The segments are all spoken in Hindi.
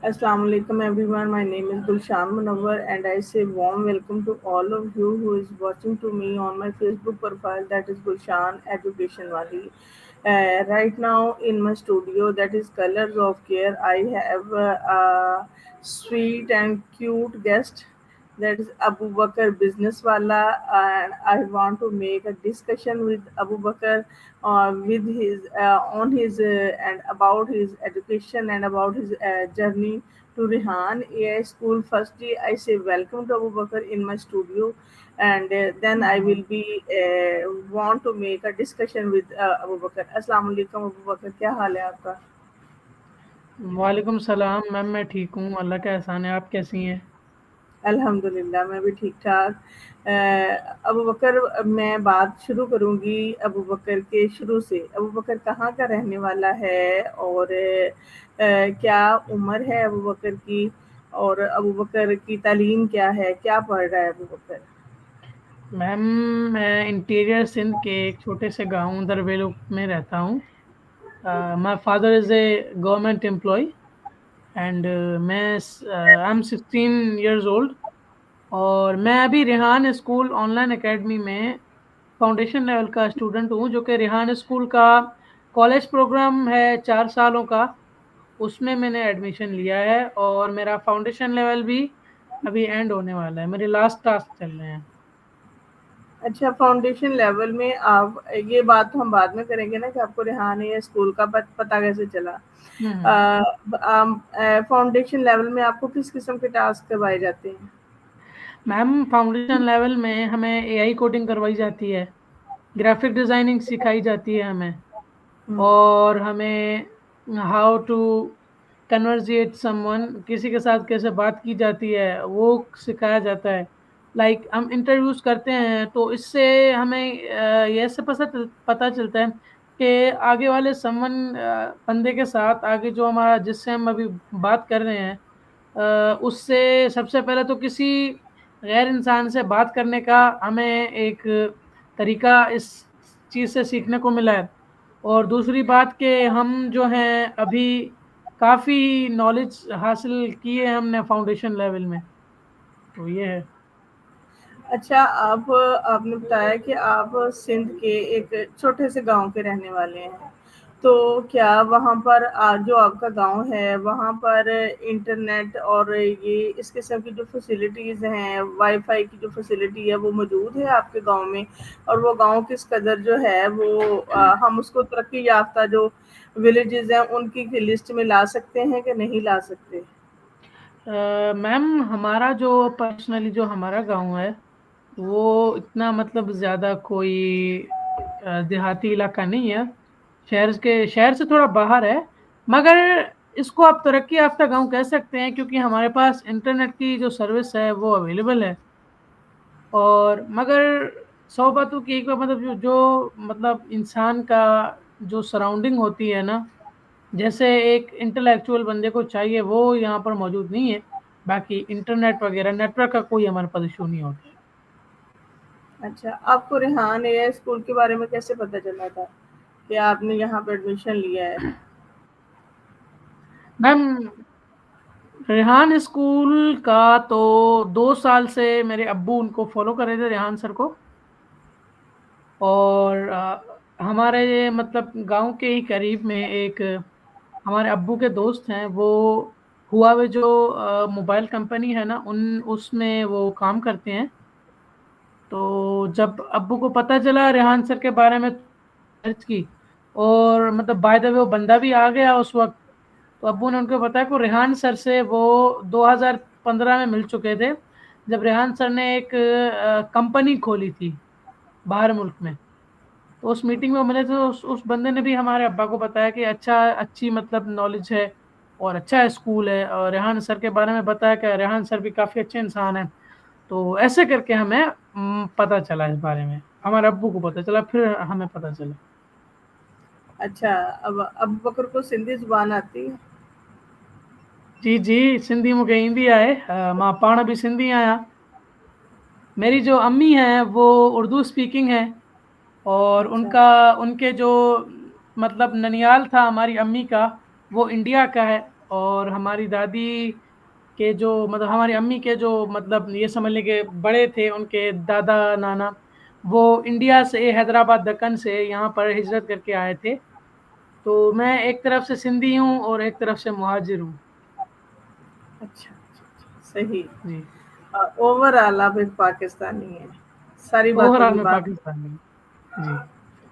Assalamu alaikum everyone. My name is Gulshan Munawwar and I say warm welcome to all of you who is watching to me on my Facebook profile that is Gulshan Education Wali. Right now in my studio that is Colors of Care I have a sweet and cute guest that is Abu Bakr Business Wala, and I want to make a discussion with Abu Bakr with his on his and about his education and about his journey to Rihan AI School. Firstly, I say welcome to Abu Bakr in my studio, and then I will be want to make a discussion with Abu Bakr. Assalamu alaikum Abu Bakr, क्या हाल है आपका? वालेकुम सलाम मैम। मैं ठीक हूँ, अल्लाह का एहसान है। आप कैसी हैं? अल्हम्दुलिल्लाह मैं भी ठीक-ठाक। अबू बकर मैं बात शुरू करूँगी अबू बकर के शुरू से। अबू बकर कहाँ का रहने वाला है और क्या उम्र है अबू बकर की और अबू बकर की तालीम क्या है? क्या पढ़ रहा है अबू बकर? मैम, मैं इंटीरियर सिंध के एक छोटे से गांव दरबेलू में रहता हूँ। My father is a government employ and मैं आई एम 16 इयर्स ओल्ड। और मैं अभी रेहान स्कूल ऑनलाइन एकेडमी में फाउंडेशन लेवल का स्टूडेंट हूँ, जो कि रेहान स्कूल का कॉलेज प्रोग्राम है 4 सालों का। उसमें मैंने एडमिशन लिया है और मेरा फाउंडेशन लेवल भी अभी एंड होने वाला है। मेरे लास्ट टास्क चल रहे हैं। अच्छा, फाउंडेशन लेवल में आप ये बात तो हम बाद में करेंगे ना कि आपको रेहान या स्कूल का पता कैसे चला। हम्म। फाउंडेशन लेवल में आपको किस किस्म के टास्क करवाए जाते हैं? मैम, फाउंडेशन लेवल में हमें एआई कोडिंग करवाई जाती है, ग्राफिक डिज़ाइनिंग सिखाई जाती है हमें, हम्म। और हमें हाउ टू कन्वर्सेट समवन, किसी के साथ कैसे बात की जाती है वो सिखाया जाता है। लाइक हम इंटरव्यूज करते हैं तो इससे हमें ये से पता चलता है कि आगे वाले समवन बंदे के साथ, आगे जो हमारा जिससे हम अभी बात कर रहे हैं, उससे सबसे पहले तो किसी गैर इंसान से बात करने का हमें एक तरीका इस चीज़ से सीखने को मिला है। और दूसरी बात कि हम जो हैं अभी काफ़ी नॉलेज हासिल की है हमने फाउंडेशन लेवल में, तो ये है। अच्छा, आप आपने बताया कि आप सिंध के एक छोटे से गांव के रहने वाले हैं। तो क्या वहाँ पर जो आपका गांव है वहाँ पर इंटरनेट और ये इस किस्म की जो फैसिलिटीज़ हैं, वाईफ़ाई की जो फैसिलिटी है वो मौजूद है आपके गांव में? और वो गांव किस कदर जो है वो हम उसको तरक्की याफ़्ता जो विलेजेज़ हैं उनकी लिस्ट में ला सकते हैं कि नहीं ला सकते? मैम, हमारा जो पर्सनली जो हमारा गांव है वो इतना मतलब ज़्यादा कोई देहाती इलाका नहीं है। शहर से थोड़ा बाहर है, मगर इसको आप तरक्की याफ्ता गांव कह सकते हैं, क्योंकि हमारे पास इंटरनेट की जो सर्विस है वो अवेलेबल है। और मगर 100 बातों की एक बात, मतलब जो मतलब इंसान का जो सराउंडिंग होती है ना, जैसे एक इंटेलेक्चुअल बंदे को चाहिए, वो यहाँ पर मौजूद नहीं है। बाकी इंटरनेट वगैरह नेटवर्क का कोई हमारे पास इशू नहीं होता है। अच्छा, आपको रेहान एआई स्कूल के बारे में कैसे पता चला था कि आपने यहाँ पे एडमिशन लिया है? मैम, रेहान स्कूल का तो 2 साल से मेरे अब्बू उनको फॉलो कर रहे थे, रेहान सर को। और हमारे मतलब गांव के ही करीब में एक हमारे अब्बू के दोस्त हैं, वो हुआवे जो मोबाइल कंपनी है ना, उन उसमें वो काम करते हैं। तो जब अब्बू को पता चला रेहान सर के बारे में, सर्च की, और मतलब बाय द वे वो बंदा भी आ गया उस वक्त। तो अब्बू ने उनको बताया को रेहान सर से वो 2015 में मिल चुके थे, जब रेहान सर ने एक कंपनी खोली थी बाहर मुल्क में। तो उस मीटिंग में मिले थे, उस बंदे ने भी हमारे अब्बा को बताया कि अच्छी मतलब नॉलेज है और अच्छा स्कूल है, और रेहान सर के बारे में बताया कि रेहान सर भी काफ़ी अच्छे इंसान हैं। तो ऐसे करके हमें पता चला इस बारे में, हमारे अब्बू को पता चला, फिर हमें पता चला। अच्छा, अब अबू बकर को सिंधी ज़ुबान आती है? जी जी, सिंधी मूंखे ईंदी आहे। मां पाण भी सिंधी आहियां। मेरी जो अम्मी हैं वो उर्दू स्पीकिंग है, और अच्छा, उनके जो मतलब ननियाल था हमारी अम्मी का, वो इंडिया का है। और हमारी दादी के जो मतलब हमारी अम्मी के जो मतलब ये समझ लें कि बड़े थे, उनके दादा नाना, वो इंडिया से हैदराबाद दक्कन से यहाँ पर हिजरत करके आए थे। तो मैं एक तरफ से सिंधी हूँ और एक तरफ से मुहाजिर हूँ। अच्छा, अच्छा, अच्छा, सही। जी। ओवरऑल आप एक पाकिस्तानी हैं। सारी बातों ओवरऑल की मैं बात पाकिस्तानी हूँ। जी।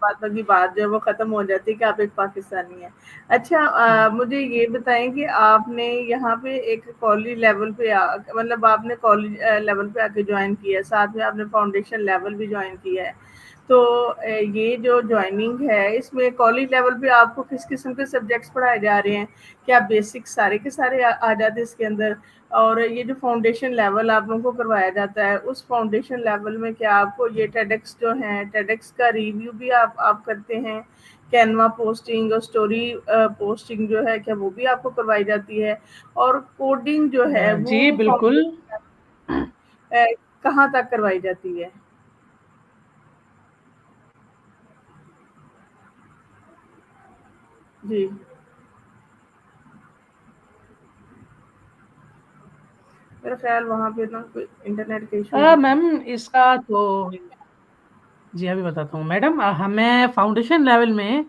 बातों की बात जो है वो खत्म हो जाती है कि आप एक पाकिस्तानी हैं। अच्छा, जी। मुझे ये बताएं कि आपने यहाँ पे एक कॉलेज लेवल पे मतलब आपने कॉलेज लेवल पे आके ज्वाइन किया है, साथ में आपने फाउंडेशन लेवल भी ज्वाइन किया है। तो ये जो ज्वाइनिंग है इसमें कॉलेज लेवल पे आपको किस किस्म के सब्जेक्ट्स पढ़ाए जा रहे हैं? क्या बेसिक सारे के सारे आ जाते हैं इसके अंदर? और ये जो फाउंडेशन लेवल आप लोगों को करवाया जाता है, उस फाउंडेशन लेवल में क्या आपको ये टेडेक्स जो है, टेडेक्स का रिव्यू भी आप करते हैं? कैनवा पोस्टिंग और स्टोरी पोस्टिंग जो है, क्या वो भी आपको करवाई जाती है? और कोडिंग जो है जी, वो बिल्कुल। फाउंडेशन कहाँ तक करवाई जाती है? जी। मेरा ख्याल वहाँ पे ना कोई इंटरनेट का इशू है। मैम इसका तो जी, अभी बताता हूँ। मैडम हमें फाउंडेशन लेवल में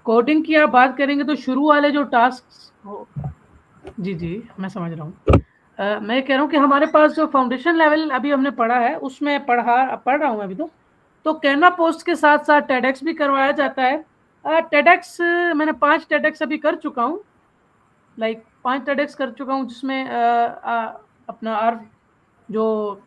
कोडिंग की आप बात करेंगे तो शुरू वाले जो टास्क हो। जी, जी, मैं समझ रहा हूँ। मैं कह रहा हूँ कि हमारे पास जो फाउंडेशन लेवल अभी हमने पढ़ा है, उसमें पढ़ रहा हूँ अभी तो कैनवा पोस्ट के साथ-साथ टेडेक्स भी करवाया जाता है। टेडेक्स मैंने 5 टेडेक्स अभी कर चुका हूँ, लाइक 5 टेडेक्स कर चुका हूँ, जिसमें अपना अर्थ जो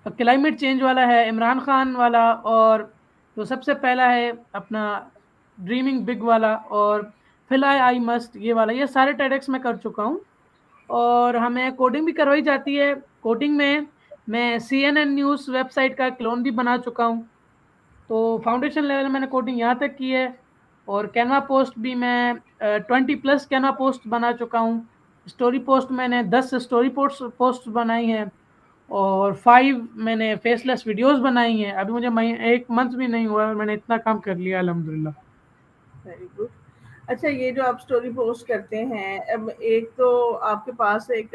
क्लाइमेट चेंज वाला है, इमरान खान वाला, और जो सबसे पहला है अपना ड्रीमिंग बिग वाला, और फ्लाई आई मस्ट ये वाला, ये सारे टेडेक्स मैं कर चुका हूँ। और हमें कोडिंग भी करवाई जाती है। कोडिंग में मैं सीएनएन न्यूज़ वेबसाइट का क्लोन भी बना चुका हूँ। तो फाउंडेशन लेवल मैंने कोडिंग यहाँ तक की है। और कैनवा पोस्ट भी मैं 20 प्लस कैनवा पोस्ट बना चुका हूँ। स्टोरी पोस्ट मैंने 10 स्टोरी पोस्ट बनाई हैं, और 5 मैंने फेसलेस वीडियोस बनाई हैं। अभी मुझे 1 मंथ भी नहीं हुआ और मैंने इतना काम कर लिया अल्हम्दुलिल्लाह। Very good. अच्छा, ये जो आप स्टोरी पोस्ट करते हैं, अब एक तो आपके पास एक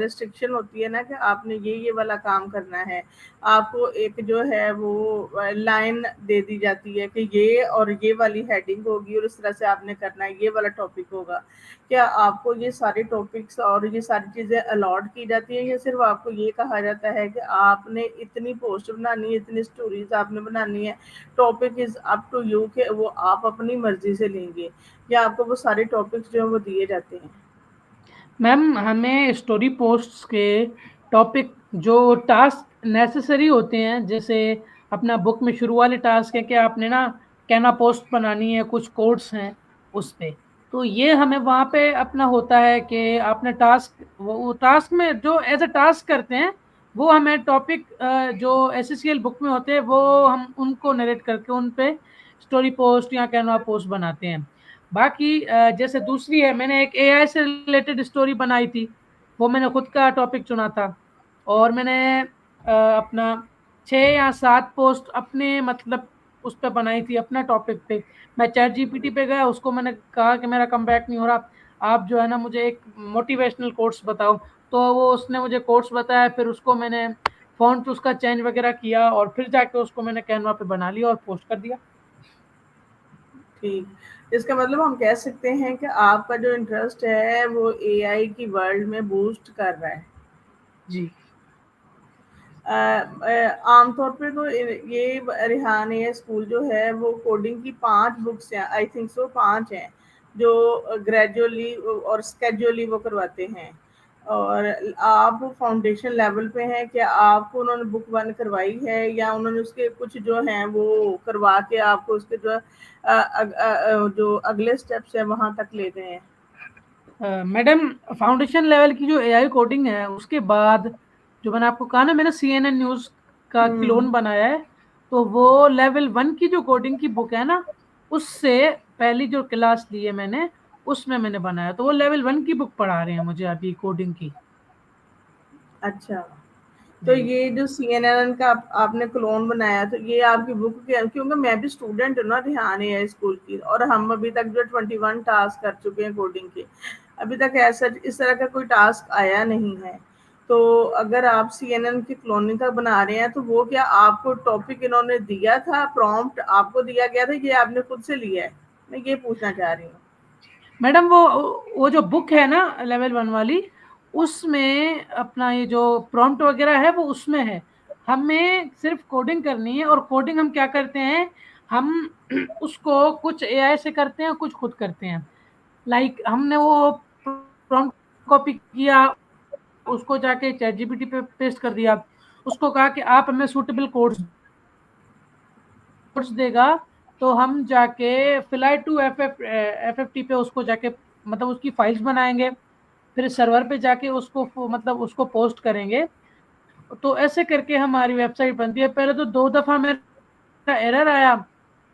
रिस्ट्रिक्शन होती है ना कि आपने ये वाला काम करना है। आपको एक जो है वो लाइन दे दी जाती है कि ये और ये वाली हेडिंग होगी और इस तरह से आपने करना है, ये वाला टॉपिक होगा। क्या आपको ये सारे टॉपिक्स और ये सारी चीज़ें अलॉट की जाती हैं, या सिर्फ़ आपको ये कहा जाता है कि आपने इतनी पोस्ट बनानी है, इतनी स्टोरीज़ आपने बनानी है, topic is up to you कि वो आप अपनी मर्ज़ी से लेंगे, या आपको वो सारे टॉपिक्स जो हैं वो दिए जाते हैं? मैम हमें स्टोरी पोस्ट्स के टॉपिक जो टास्क नेसेसरी होते हैं, जैसे अपना बुक में शुरू वाले टास्क है कि आपने ना कैना पोस्ट बनानी है, कुछ कोड्स हैं उस पे। तो ये हमें वहाँ पे अपना होता है कि आपने टास्क वो टास्क में जो एज़ अ टास्क करते हैं, वो हमें टॉपिक जो एसएससीएल बुक में होते हैं, वो हम उनको नरेट करके उन पे स्टोरी पोस्ट या कैनवा पोस्ट बनाते हैं। बाकी जैसे दूसरी है, मैंने एक एआई से रिलेटेड स्टोरी बनाई थी, वो मैंने खुद का टॉपिक चुना था। और मैंने अपना 6 या 7 पोस्ट अपने मतलब उस पे बनाई थी, अपना टॉपिक पे। मैं चैट जीपीटी पे गया, उसको मैंने कहा कि मेरा कमबैक नहीं हो रहा, आप जो है ना मुझे एक मोटिवेशनल कोट्स बताओ। तो वो उसने मुझे कोट्स बताया, फिर उसको मैंने फ़ॉन्ट उसका चेंज वगैरह किया, और फिर जाके उसको मैंने कैनवा पे बना लिया और पोस्ट कर दिया। ठीक। इसका मतलब हम कह सकते हैं कि आपका जो इंटरेस्ट है वो एआई की वर्ल्ड में बूस्ट कर रहा है। जी। आमतौर पे तो ये रिहान ये स्कूल जो है वो कोडिंग की 5 बुक्स हैं, आई थिंक सो 5 हैं, जो ग्रेजुअली और स्केजुअली वो करवाते हैं। और आप फाउंडेशन लेवल पे हैं, क्या आपको उन्होंने बुक 1 करवाई है, या उन्होंने उसके कुछ जो हैं वो करवा के आपको उसके जो जो अगले स्टेप्स हैं वहाँ तक ले गए हैं? मैडम फाउंडेशन लेवल की जो एआई कोडिंग है, उसके बाद जो मैंने आपको कहा ना, मैंने सीएनएन न्यूज़ का हुँ। क्लोन बनाया है, तो वो लेवल 1 की जो कोडिंग की बुक है ना, उससे पहली जो क्लास ली है मैंने, उसमें मैंने बनाया। तो वो लेवल 1 की बुक पढ़ा रहे हैं मुझे अभी कोडिंग की। अच्छा। तो जी। ये जो CNN का आपने क्लोन बनाया, तो ये आपकी बुक के, क्योंकि मैं भी स्टूडेंट हूँ ना रिहान है स्कूल की, और हम अभी तक जो 21 टास्क कर चुके हैं कोडिंग के, अभी तक ऐसा इस तरह का कोई टास्क आया नहीं है। तो अगर आप CNN की क्लोनिंग का बना रहे हैं, तो वो क्या आपको टॉपिक इन्होंने दिया था, प्रॉम्प्ट आपको दिया गया था, ये आपने खुद से लिया है? मैं ये पूछना चाह रही हूँ। मैडम वो जो बुक है ना लेवल 1 वाली, उसमें अपना ये जो प्रॉम्प्ट वगैरह है वो उसमें है। हमें सिर्फ कोडिंग करनी है, और कोडिंग हम क्या करते हैं, हम उसको कुछ एआई से करते हैं, कुछ खुद करते हैं। लाइक हमने वो प्रॉम्प्ट कॉपी किया, उसको जाके चैट जीपीटी पे पेस्ट कर दिया, उसको कहा कि आप हमें सूटेबल कोड्स देगा, तो हम जाके fly to F F T पे उसको जाके मतलब उसकी फाइल्स बनाएंगे, फिर सर्वर पे जाके उसको मतलब उसको पोस्ट करेंगे। तो ऐसे करके हमारी वेबसाइट बनती है। पहले तो 2 दफा मेरा एरर आया,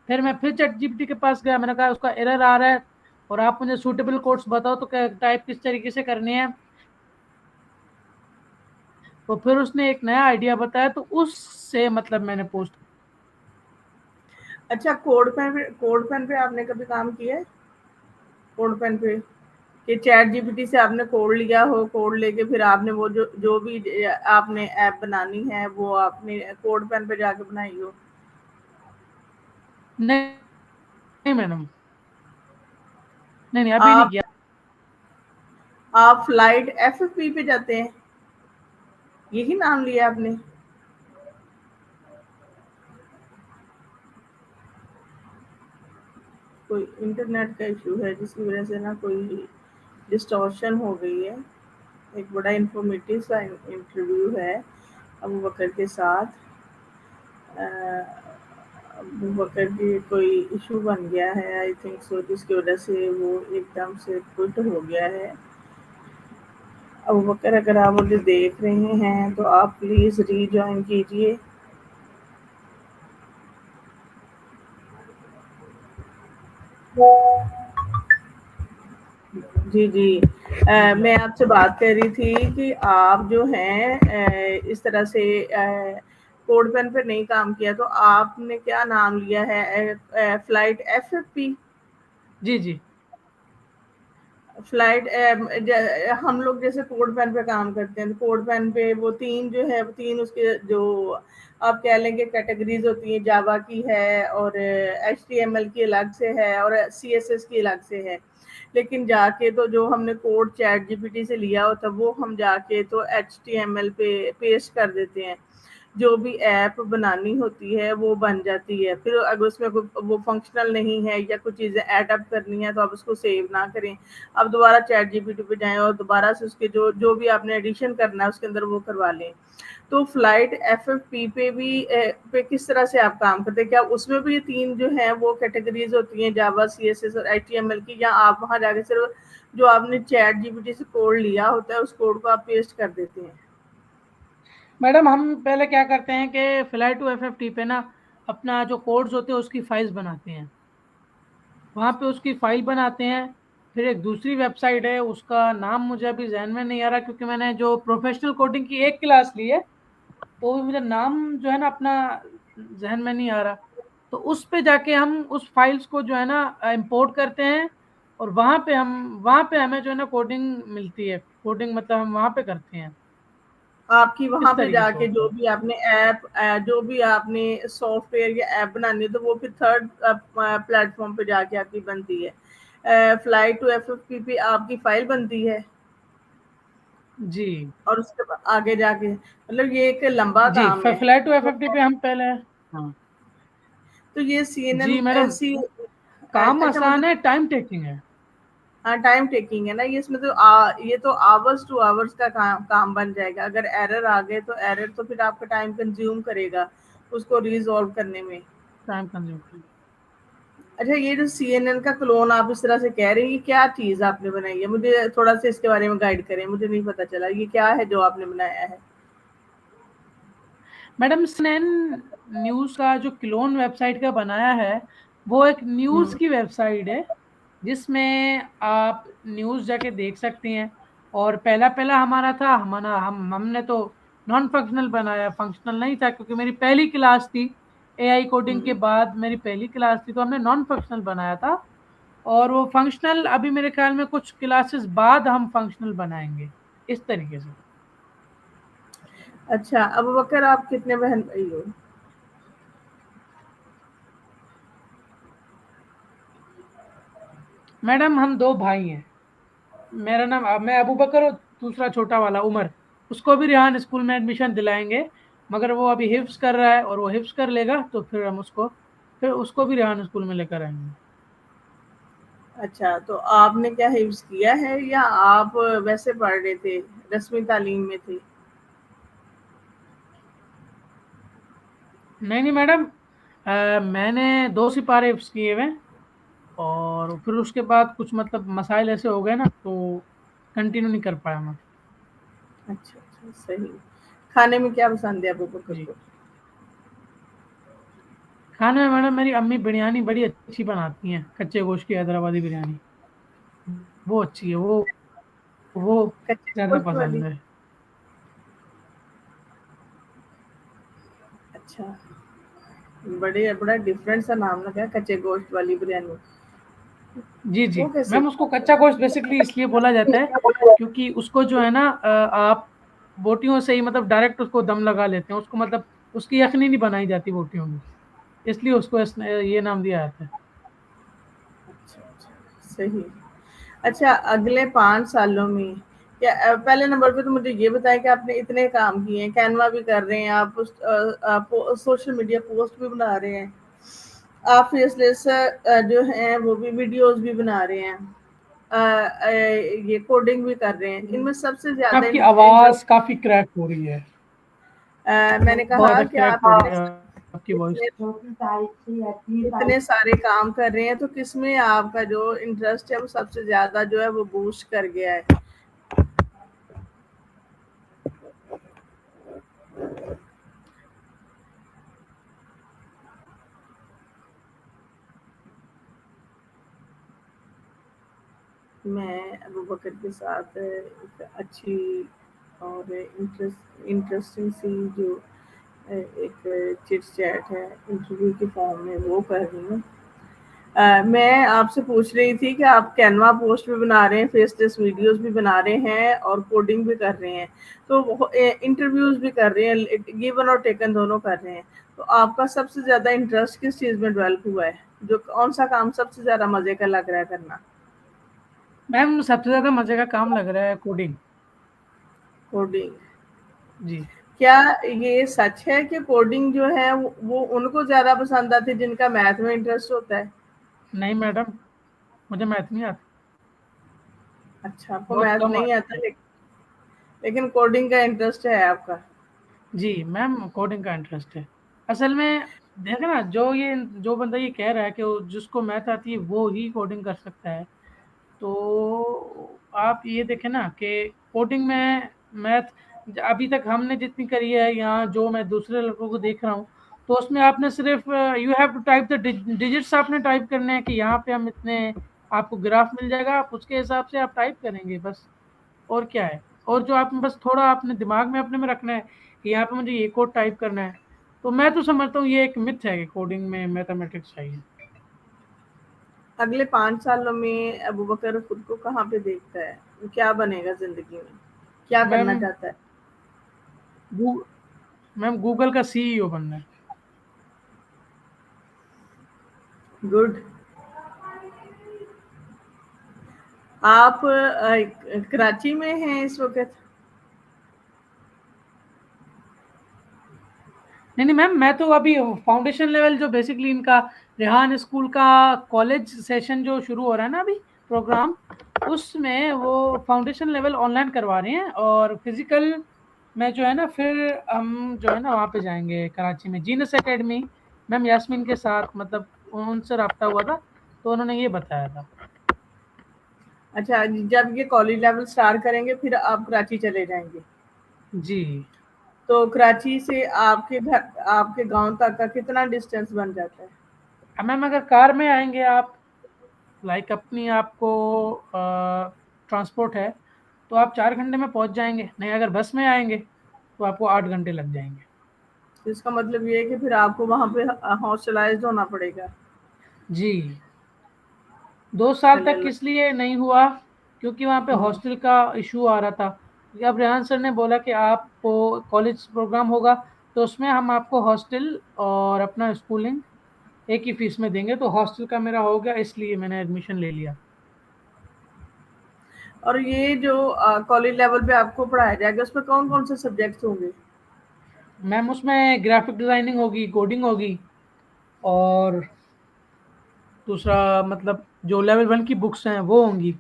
फिर मैं फिर चैट जीपीटी के पास गया, मैंने कहा उसका एरर आ रहा है और आप मुझे सूटेबल कोड्स बताओ तो टाइप किस तरीके से करनी है। तो फिर उसने एक नया आइडिया बताया, तो उससे मतलब मैंने पोस्ट। अच्छा, कोड पेन पे आपने कभी काम किया है? कोड पेन पे कि चैट जीपीटी से आपने कोड लिया हो, कोड लेके फिर आपने वो जो जो भी आपने ऐप बनानी है वो आपने कोड पेन पे जाके बनाई हो? नहीं, नहीं मैडम, नहीं नहीं अभी नहीं आप किया। आप फ्लाइट FFP पे जाते हैं, यही नाम लिया आपने? कोई इंटरनेट का इशू है जिसकी वजह से ना कोई डिस्टॉर्शन हो गई है। एक बड़ा इंफॉर्मेटिव सा इंटरव्यू है अबू बकर के साथ। अबू बकर की कोई इशू बन गया है आई थिंक सो, जिसकी वजह से वो एकदम से क्विट हो गया है। अबू बकर, अगर आप मुझे देख रहे हैं तो आप प्लीज़ रीजॉइन कीजिए। जी, जी। मैं आपसे बात कर रही थी कि आप जो हैं इस तरह से कोड पेन पे नहीं काम किया, तो आपने क्या नाम लिया है? Flight FFP? जी जी। फ्लाइट हम लोग जैसे कोड पेन पे काम करते हैं, तो कोड पेन पे वो 3 जो है, वो 3 उसके जो आप कह लेंगे कैटेगरीज होती हैं, जावा की है और HTML की अलग से है और CSS की अलग से है। लेकिन जाके तो जो हमने कोड चैट जीपीटी से लिया होता, वो हम जाके तो HTML पे पेस्ट कर देते हैं। जो भी ऐप बनानी होती है वो बन जाती है। फिर अगर उसमें कोई वो फंक्शनल नहीं है या कुछ चीज़ें ऐड अप करनी है, तो आप उसको सेव ना करें। आप दोबारा चैट जीपीटी पे जाएँ और दोबारा से उसके जो जो भी आपने एडिशन करना है उसके अंदर वो करवा लें। तो फ्लाइट FFP पे भी पे किस तरह से आप काम करते हैं? क्या उसमें भी ये 3 जो हैं वो कैटेगरीज़ होती हैं, जावा, CSS और HTML की, या आप वहाँ जाके सिर्फ़ जो आपने चैट जीपीटी से कोड लिया होता है उस कोड को आप पेस्ट कर देते हैं? मैडम हम पहले क्या करते हैं कि फ्लाई टू एफ पे ना अपना जो कोड्स होते हैं उसकी फाइल्स बनाते हैं, वहाँ पे उसकी फाइल बनाते हैं। फिर एक दूसरी वेबसाइट है, उसका नाम मुझे अभी जहन में नहीं आ रहा, क्योंकि मैंने जो प्रोफेशनल कोडिंग की एक क्लास ली है, तो भी मुझे नाम जो है ना अपना जहन में नहीं आ रहा। तो उस पे जाके हम उस फाइल्स को जो है ना इंपोर्ट करते हैं, और वहाँ पे हमें जो है ना कोडिंग मिलती है। कोडिंग मतलब हम वहाँ पे करते हैं। आपकी वहाँ इस पे तरीके से जाके होता जो है। भी आपने जो भी आपने सॉफ्टवेयर या ऐप बनानी है, तो वो फिर थर्ड प्लेटफॉर्म पे जाके आपकी बनती है। फ्लाई टू FFP पे आपकी फाइल बनती है जी और उसके बाद आगे जाके, मतलब ये एक लंबा जी। काम है। फ्लाई टू तो एफ पे हम पहले। हाँ ये CNN जी मैडम, ऐसी काम अच्छा मुझे, आसान है, टाइम टेकिंग है। हाँ, टाइम टेकिंग है ना ये, इसमें तो ये तो आवर्स टू आवर्स का काम बन जाएगा। अगर एरर आ गए तो एरर तो फिर आपका टाइम कंज्यूम करेगा उसको रिजॉल्व करने में। टाइम कंज्यूम करेगा। अच्छा, ये जो CNN का क्लोन आप इस तरह से कह रहे हैं, ये क्या चीज आपने बनाई है? मुझे थोड़ा सा इसके बारे में गाइड करें, मुझे नहीं पता चला ये क्या है जो आपने बनाया है। मैडम स्नैन न्यूज़ का जो क्लोन वेबसाइट का बनाया है, वो एक न्यूज़ हम्म। की वेबसाइट है, जिसमें आप न्यूज़ जाके देख सकती हैं। और पहला पहला हमारा था, हमने तो नॉन फंक्शनल बनाया, फंक्शनल नहीं था क्योंकि मेरी पहली क्लास थी एआई कोडिंग के बाद, मेरी पहली क्लास थी, तो हमने नॉन फंक्शनल बनाया था। और वो फंक्शनल अभी मेरे ख्याल में कुछ क्लासेस बाद हम फंक्शनल बनाएंगे, इस तरीके से। अच्छा, अबू बकर आप कितने बहन भाई हो? मैडम हम 2 भाई हैं। मेरा नाम मैं अबू बकर और दूसरा छोटा वाला उमर, उसको भी रेहान स्कूल में एडमिशन दिलाएंगे, मगर वो अभी हिफ्स कर रहा है, और वो हिफ्स कर लेगा तो फिर उसको भी रेहान स्कूल में लेकर आएंगे। अच्छा, तो आपने क्या हिफ्ज किया है या आप वैसे पढ़ रहे थे, रस्मी तालीम में थे? नहीं नहीं मैडम, मैंने 2 सिपारे हिफ्स किए हुए हैं, और फिर उसके बाद कुछ मतलब मसाइल ऐसे हो गए ना, तो कंटिन्यू नहीं कर पाया मैं। अच्छा अच्छा, सही। खाने में क्या पसंद है अबू बकर जी, को? खाने में मैडम मेरी अम्मी बिरयानी बड़ी अच्छी बनाती हैं, कच्चे गोश्त की हैदराबादी बिरयानी, वो अच्छी है, वो कच्चे ज़्यादा गोश्त वाली? पसंद है। अच्छा, बड़ा डिफरेंट सा नाम लगा है, कच्चे गोश्त वाली बिरयानी। जी जी वो कैसे? मैम, उसको कच्चा गोश्त बेसिकली इसलिए बोला जाता है क्योंकि उसको जो है ना, आप बोटियों से ही मतलब डायरेक्ट उसको दम लगा लेते हैं, उसको मतलब उसकी यखनी नहीं बनाई जाती बोटियों में, इसलिए उसको ये नाम दिया जाता है। अच्छा अच्छा, सही। अच्छा, अगले 5 सालों में क्या, पहले नंबर पे तो मुझे ये बताएं कि आपने इतने काम किए हैं, कैनवा भी कर रहे हैं आप, आप सोशल मीडिया पोस्ट भी बना रहे हैं, आप फेसलेस जो हैं वो भी वीडियोस भी बना रहे हैं, ये कोडिंग भी कर रहे हैं, इनमें सबसे ज्यादा आपकी इंटरेस्ट, आवाज़ काफ़ी क्रैक हो रही है, मैंने बहुत कहा ज़्यादा कि क्रैक आप हो रही इतने है आपकी वॉइस। इतने इतने सारे काम कर रहे हैं, तो किसमें आपका जो इंटरेस्ट है वो सबसे ज्यादा जो है वो बूस्ट कर गया है? मैं अबू बकर के साथ एक अच्छी और इंटरेस्टिंग सी जो एक चिट चैट है इंटरव्यू के फॉर्म में, वो कर रही हूँ। मैं आपसे पूछ रही थी कि आप कैनवा पोस्ट भी बना रहे हैं, फेसलेस वीडियोस भी बना रहे हैं और कोडिंग भी कर रहे हैं, तो इंटरव्यूज भी कर रहे हैं, गिवन और टेकन दोनों कर रहे हैं, तो आपका सबसे ज्यादा इंटरेस्ट किस चीज में डेवलप हुआ है? जो कौन सा काम सबसे ज्यादा मजे का लग रहा है करना? मैम सबसे ज़्यादा मज़े का काम लग रहा है कोडिंग। कोडिंग? जी। क्या ये सच है कि कोडिंग जो है वो उनको ज्यादा पसंद आती है जिनका मैथ में इंटरेस्ट होता है? नहीं मैडम, मुझे मैथ नहीं आता, अच्छा, आपको बहुत मैथ कम नहीं आता आता, है। लेकिन कोडिंग का इंटरेस्ट है आपका? जी मैम, कोडिंग का इंटरेस्ट है। असल में देखे ना, जो बंदा ये कह रहा है कि जिसको मैथ आती है वो ही कोडिंग कर सकता है, तो आप ये देखें ना कि कोडिंग में मैथ अभी तक हमने जितनी करी है, यहाँ जो मैं दूसरे लड़कों को देख रहा हूँ, तो उसमें आपने सिर्फ you have to type the digits, आपने टाइप करने हैं कि यहाँ पे हम इतने, आपको ग्राफ मिल जाएगा, आप उसके हिसाब से आप टाइप करेंगे बस, और क्या है। और जो आपने बस थोड़ा अपने दिमाग में अपने में रखना है कि यहाँ पे मुझे ये कोड टाइप करना है, तो मैं तो समझता हूँ ये एक मिथ है कि कोडिंग में मैथमेटिक्स चाहिए। अगले 5 सालों में अबू बकर खुद को कहाँ पे देखता है? वो क्या बनेगा जिंदगी में? क्या मैम करना चाहता है? गू, मैम गूगल का सीईओ बनना है। गुड। आप कराची में हैं इस वक्त? नहीं नहीं मैम, मैं तो अभी फाउंडेशन लेवल जो बेसिकली इनका रेहान स्कूल का कॉलेज सेशन जो शुरू हो रहा है ना अभी, प्रोग्राम, उसमें वो फाउंडेशन लेवल ऑनलाइन करवा रहे हैं, और फिजिकल में जो है ना, फिर हम जो है ना वहाँ पे जाएंगे कराची में जीनस एकेडमी। मैम यास्मीन के साथ मतलब उनसे रब्ता हुआ था, तो उन्होंने ये बताया था। अच्छा, जब ये कॉलेज लेवल स्टार्ट करेंगे फिर आप कराची चले जाएंगे? जी। तो कराची से आपके घर, आपके गांव तक का कितना डिस्टेंस बन जाता है? अब मैम अगर कार में आएंगे आप, लाइक अपनी आपको ट्रांसपोर्ट है, तो आप 4 घंटे में पहुंच जाएंगे, नहीं अगर बस में आएंगे तो आपको 8 घंटे लग जाएँगे। तो इसका मतलब ये है कि फिर आपको वहाँ पे हॉस्टलाइज़्ड होना पड़ेगा। जी। 2 साल चलिए तक अल्लाह। इसलिए नहीं हुआ क्योंकि वहाँ पे हुँ। हॉस्टल का इश्यू आ रहा था। अब रेहान सर ने बोला कि आपको कॉलेज प्रोग्राम होगा तो उसमें हम आपको हॉस्टल और अपना स्कूलिंग एक ही फीस में देंगे, तो हॉस्टल का मेरा हो गया इसलिए मैंने एडमिशन ले लिया। और ये जो कॉलेज लेवल पे आपको पढ़ाया जाएगा उसमें कौन-कौन से सब्जेक्ट्स होंगे? मैम उसमें ग्राफिक डिज़ाइनिंग होगी, कोडिंग होगी और दूसरा मतलब जो लेवल 1 की बुक्स हैं वो होंगी।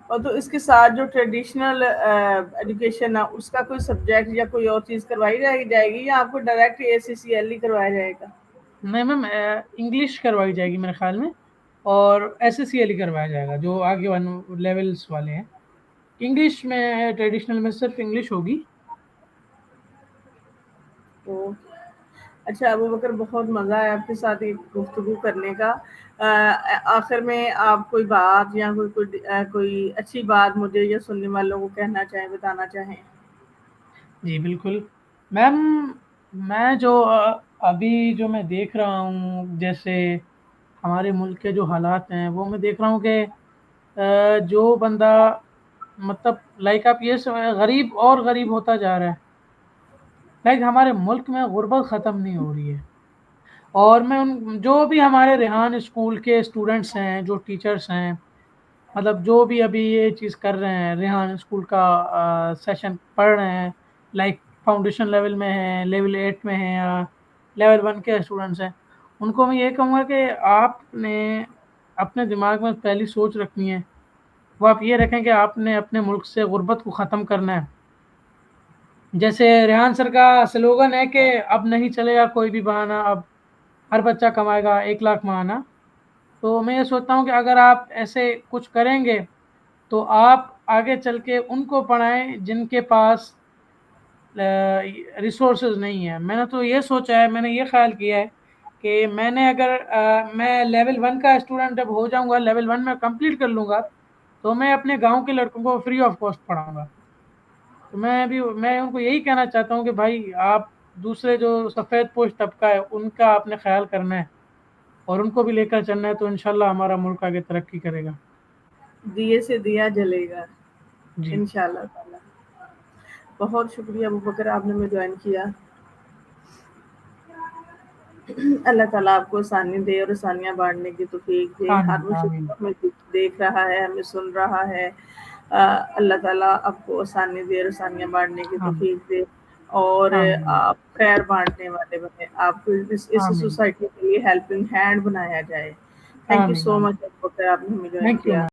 और तो इसके साथ जो ट्रेडिशनल एजुकेशन है उसका कोई सब्जेक्ट या कोई और चीज़ करवाई जाएगी या आपको डायरेक्ट एसीसीएल ही करवाया जाएगा? नहीं मैम इंग्लिश करवाई जाएगी मेरे ख़्याल में और एसएससीएल ही करवाया जाएगा जो आगे वन लेवल्स वाले हैं। इंग्लिश में ट्रेडिशनल में सिर्फ़ इंग्लिश होगी। तो अच्छा अबू बकर बहुत मज़ा आया आपके साथ ये गुफ्तगू करने का। आखिर में आप कोई बात या कोई अच्छी बात मुझे या सुनने वालों को कहना चाहें, बताना चाहें? जी, बिल्कुल। मैम मैं जो अभी जो मैं देख रहा हूँ जैसे हमारे मुल्क के जो हालात हैं वो मैं देख रहा हूँ कि जो बंदा मतलब लाइक आप ये गरीब और गरीब होता जा रहा है। लाइक हमारे मुल्क में गुर्बत ख़त्म नहीं हो रही है। और मैं उन जो भी हमारे रेहान स्कूल के स्टूडेंट्स हैं, जो टीचर्स हैं, मतलब जो भी अभी ये चीज़ कर रहे हैं, रेहान स्कूल का सेशन पढ़ रहे हैं, लाइक फाउंडेशन लेवल में हैं, लेवल 8 में हैं या लेवल 1 के स्टूडेंट्स हैं, उनको मैं ये कहूँगा कि आपने अपने दिमाग में पहली सोच रखनी है, वो आप ये रखें कि आपने अपने मुल्क से गुर्बत को ख़त्म करना है। जैसे रेहान सर का स्लोगन है कि अब नहीं चलेगा कोई भी बहाना, अब हर बच्चा कमाएगा 1 लाख माहाना। तो मैं ये सोचता हूँ कि अगर आप ऐसे कुछ करेंगे, तो आप आगे चल के उनको पढ़ाएँ जिनके पास रिसोर्सेज़ नहीं है। मैंने तो ये सोचा है, मैंने ये ख़्याल किया है कि मैंने अगर मैं लेवल 1 का स्टूडेंट जब हो जाऊँगा, लेवल 1 में कंप्लीट कर लूँगा, तो मैं अपने गाँव के लड़कों को फ्री ऑफ कॉस्ट पढ़ाऊँगा। तो मैं उनको यही कहना चाहता हूँ कि भाई आप दूसरे जो सफ़ेदपोश तबका है, उनका आपने ख़्याल करना है और उनको भी लेकर चलना है, तो इंशाल्लाह हमारा मुल्क आगे तरक्की करेगा। दिए से दिया जलेगा, जी। इंशाल्लाह ताला। बहुत शुक्रिया अबू बकर आपने हमें जॉइन किया। अल्लाह ताला आपको आसानी दे और आसानियाँ बाँटने की तौफ़ीक दे। हर आमीन, वो शख़्स आमीन, हमें देख रहा है, हमें सुन रहा है। अल्लाह ताला आपको आसानी दे और आसानियाँ बाँटने की आमीन, तौफ़ीक दे और आमीन, आप खैर बाँटने वाले बने। आपको इस आमीन, सोसाइटी के लिए हेल्पिंग हैंड बनाया जाए। थैंक यू आमीन, सो आमीन। मच अबू बकर आपने हमें जॉइन थैंक यू किया। मैम।